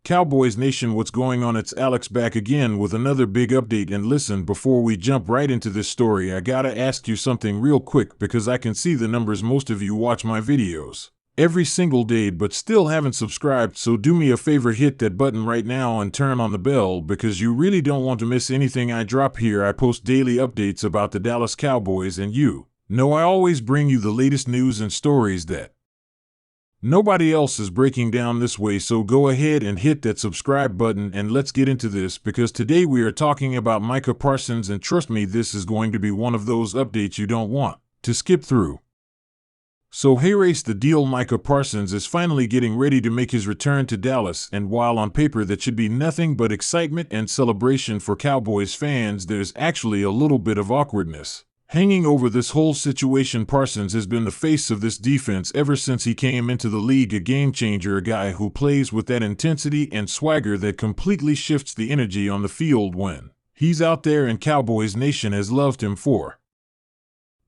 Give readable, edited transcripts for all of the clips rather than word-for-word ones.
Cowboys Nation, what's going on? It's Alex back again with another big update. And listen, before we jump right into this story, I gotta ask you something real quick because I can see the numbers most of you watch my videos every single day but still haven't subscribed, so do me a favor, hit that button right now and turn on the bell because you really don't want to miss anything I drop here. I post daily updates about the Dallas Cowboys, and you know I always bring you the latest news and stories that nobody else is breaking down this way, so go ahead and hit that subscribe button and let's get into this because today we are talking about Micah Parsons, and trust me, this is going to be one of those updates you don't want to skip through. So here's the deal. Micah Parsons is finally getting ready to make his return to Dallas, and while on paper that should be nothing but excitement and celebration for Cowboys fans, there's actually a little bit of awkwardness hanging over this whole situation. Parsons has been the face of this defense ever since he came into the league, a game changer, a guy who plays with that intensity and swagger that completely shifts the energy on the field when he's out there, and Cowboys Nation has loved him for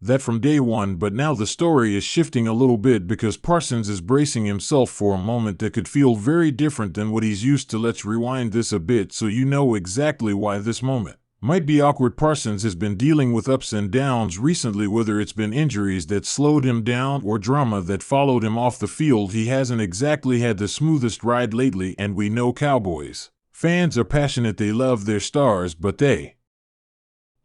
that from day one. But now the story is shifting a little bit because Parsons is bracing himself for a moment that could feel very different than what he's used to. Let's rewind this a bit so you know exactly why this moment might be awkward. Parsons has been dealing with ups and downs recently, whether it's been injuries that slowed him down or drama that followed him off the field. He hasn't exactly had the smoothest ride lately, and we know Cowboys fans are passionate. They love their stars, but they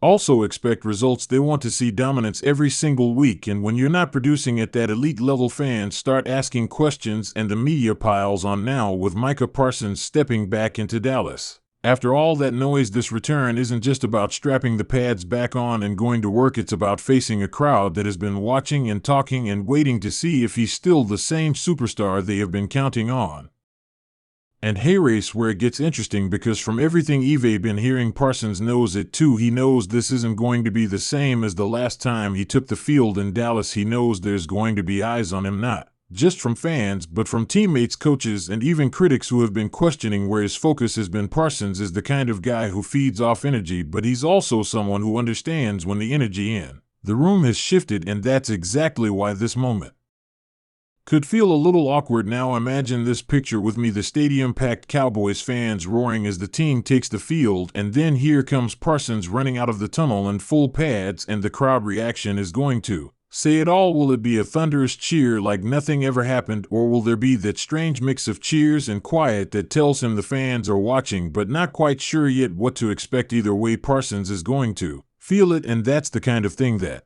also expect results. They want to see dominance every single week, and when you're not producing at that elite level, fans start asking questions and the media piles on. Now with Micah Parsons stepping back into Dallas after all that noise, this return isn't just about strapping the pads back on and going to work. It's about facing a crowd that has been watching and talking and waiting to see if he's still the same superstar they have been counting on. And here's where it gets interesting, because from everything I've been hearing, Parsons knows it too. He knows this isn't going to be the same as the last time he took the field in Dallas. He knows there's going to be eyes on him, not just from fans, but from teammates, coaches, and even critics who have been questioning where his focus has been. Parsons is the kind of guy who feeds off energy, but he's also someone who understands when the energy in the room has shifted, and that's exactly why this moment could feel a little awkward. Now imagine this picture with me: the stadium packed, Cowboys fans roaring as the team takes the field, and then here comes Parsons running out of the tunnel in full pads, and the crowd reaction is going to say it all. Will it be a thunderous cheer like nothing ever happened, or will there be that strange mix of cheers and quiet that tells him the fans are watching but not quite sure yet what to expect? Either way, Parsons is going to feel it, and that's the kind of thing that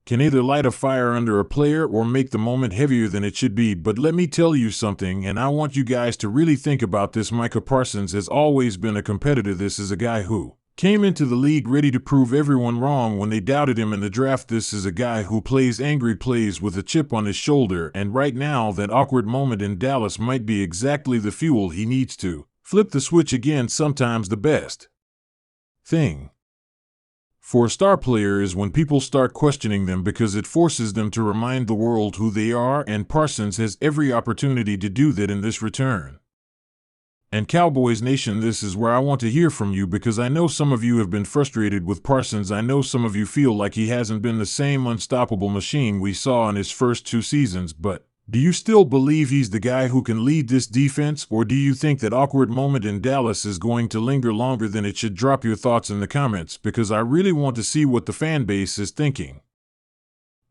can either light a fire under a player or make the moment heavier than it should be. But let me tell you something, and I want you guys to really think about this. Micah Parsons has always been a competitor. This is a guy who came into the league ready to prove everyone wrong when they doubted him in the draft. This is a guy who plays angry, plays with a chip on his shoulder, and right now that awkward moment in Dallas might be exactly the fuel he needs to flip the switch again. Sometimes the best thing for a star player is when people start questioning them, because it forces them to remind the world who they are, and Parsons has every opportunity to do that in this return. And Cowboys Nation, this is where I want to hear from you, because I know some of you have been frustrated with Parsons. I know some of you feel like he hasn't been the same unstoppable machine we saw in his first 2 seasons, but do you still believe he's the guy who can lead this defense, or do you think that awkward moment in Dallas is going to linger longer than it should? Drop your thoughts in the comments, because I really want to see what the fan base is thinking.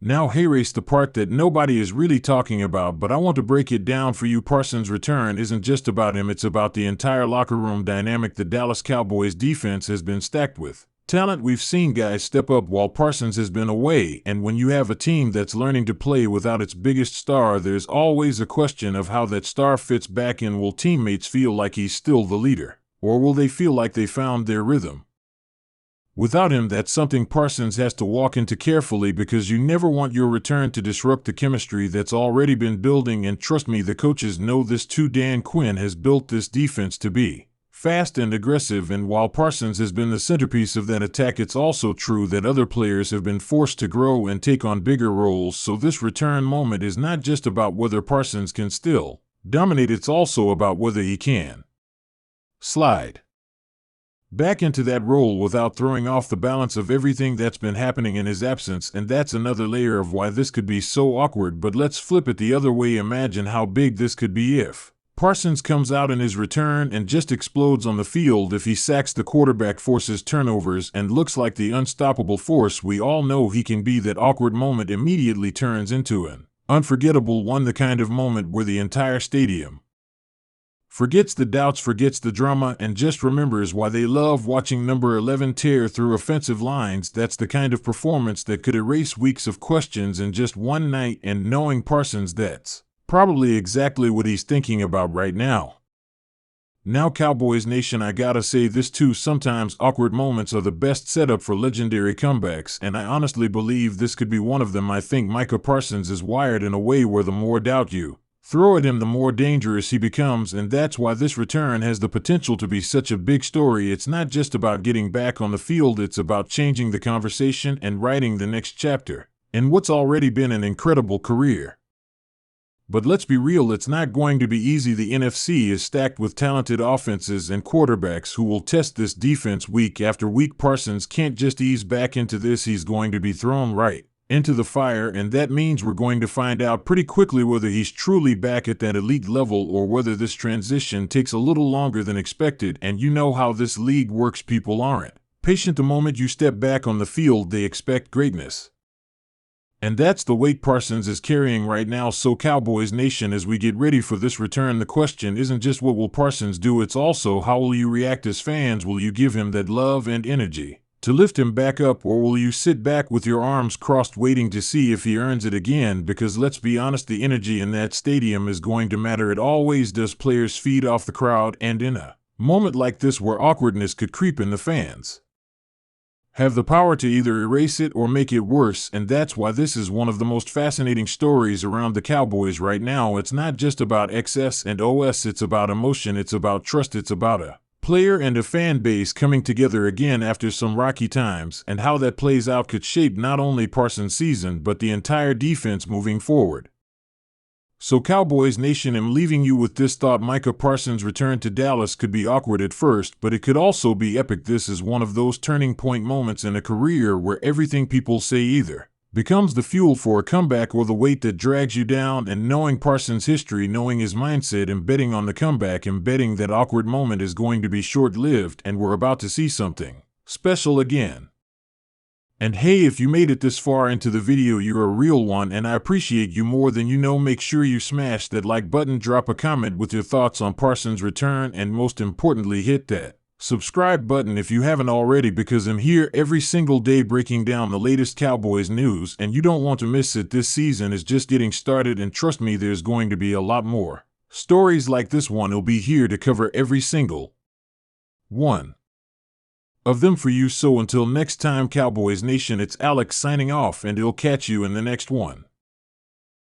Now here's the part that nobody is really talking about, but I want to break it down for you. Parsons' return isn't just about him, it's about the entire locker room dynamic. The Dallas Cowboys defense has been stacked with talent. We've seen guys step up while Parsons has been away, and when you have a team that's learning to play without its biggest star, there's always a question of how that star fits back in. Will teammates feel like he's still the leader, or will they feel like they found their rhythm without him? That's something Parsons has to walk into carefully, because you never want your return to disrupt the chemistry that's already been building. And trust me, the coaches know this too. Dan Quinn has built this defense to be fast and aggressive, and while Parsons has been the centerpiece of that attack, it's also true that other players have been forced to grow and take on bigger roles. So this return moment is not just about whether Parsons can still dominate, it's also about whether he can slide back into that role without throwing off the balance of everything that's been happening in his absence. And that's another layer of why this could be so awkward. But let's flip it the other way. Imagine how big this could be if Parsons comes out in his return and just explodes on the field. If he sacks the quarterback, forces turnovers, and looks like the unstoppable force we all know he can be, that awkward moment immediately turns into an unforgettable one, the kind of moment where the entire stadium forgets the doubts, forgets the drama, and just remembers why they love watching number 11 tear through offensive lines. That's the kind of performance that could erase weeks of questions in just one night, and knowing Parsons, that's probably exactly what he's thinking about right now. Now, Cowboys Nation, I gotta say this too, sometimes awkward moments are the best setup for legendary comebacks, and I honestly believe this could be one of them. I think Micah Parsons is wired in a way where the more doubt you throw at him, the more dangerous he becomes, and that's why this return has the potential to be such a big story. It's not just about getting back on the field, it's about changing the conversation and writing the next chapter in what's already been an incredible career. But let's be real, it's not going to be easy. The NFC is stacked with talented offenses and quarterbacks who will test this defense week after week. Parsons can't just ease back into this, he's going to be thrown right into the fire, and that means we're going to find out pretty quickly whether he's truly back at that elite level or whether this transition takes a little longer than expected. And you know how this league works, people aren't patient. The moment you step back on the field, they expect greatness. And that's the weight Parsons is carrying right now. So Cowboys Nation, as we get ready for this return, the question isn't just what will Parsons do, it's also how will you react as fans. Will you give him that love and energy to lift him back up, or will you sit back with your arms crossed waiting to see if he earns it again? Because let's be honest, the energy in that stadium is going to matter. It always does. Players feed off the crowd, and in a moment like this where awkwardness could creep in, the fans have the power to either erase it or make it worse, and that's why this is one of the most fascinating stories around the Cowboys right now. It's not just about XS and OS, it's about emotion, it's about trust, it's about a player and a fan base coming together again after some rocky times, and how that plays out could shape not only Parsons' season but the entire defense moving forward. So Cowboys Nation, I'm leaving you with this thought: Micah Parsons' return to Dallas could be awkward at first, but it could also be epic. This is one of those turning point moments in a career where everything people say either becomes the fuel for a comeback or the weight that drags you down. And knowing Parsons' history, knowing his mindset, and betting on the comeback, and betting that awkward moment is going to be short-lived and we're about to see something special again. And hey, if you made it this far into the video, you're a real one, and I appreciate you more than you know. Make sure you smash that like button, drop a comment with your thoughts on Parsons' return, and most importantly, hit that subscribe button if you haven't already, because I'm here every single day breaking down the latest Cowboys news, and you don't want to miss it. This season is just getting started, and trust me, there's going to be a lot more stories like this one. Will be here to cover every single one of them for you. So until next time, Cowboys Nation, it's Alex signing off, and he'll catch you in the next one.